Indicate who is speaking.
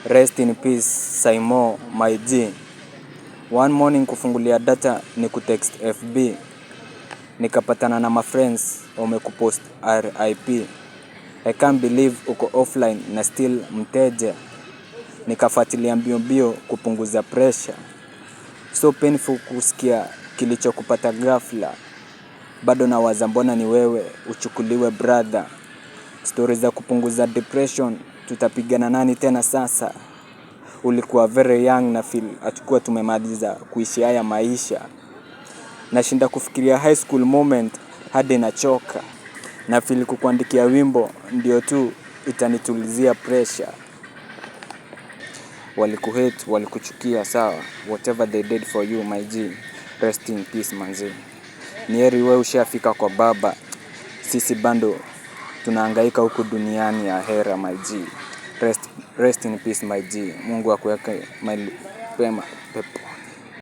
Speaker 1: Rest in peace, Saimo, my G. One morning kufungulia data ni kutext FB. Nikapatana na my friends wamekupost RIP. I can't believe uko offline na still mteja. Nikafuatilia mbio kupunguza pressure. So painful kusikia kilicho kupata ghafla. Bado nawaza mbona ni wewe uchukuliwe brother. Stories za kupunguza depression, tutapigana nani tena sasa. Ulikuwa very young na feel hatukuwa tumemaliza kuishi haya maisha. Nashinda kufikiria high school moment hadi nachoka. Na feel kukuandikia wimbo ndio tu itanitulizia pressure. Walikuhate, walikuchukia sawa. Whatever they did for you my G, rest in peace manze. Ni heri wewe ushafika kwa baba. Sisi bado tunahangaika huku duniani ya hera my G. Rest in peace my G. Mungu akuweke mahali pema pepo.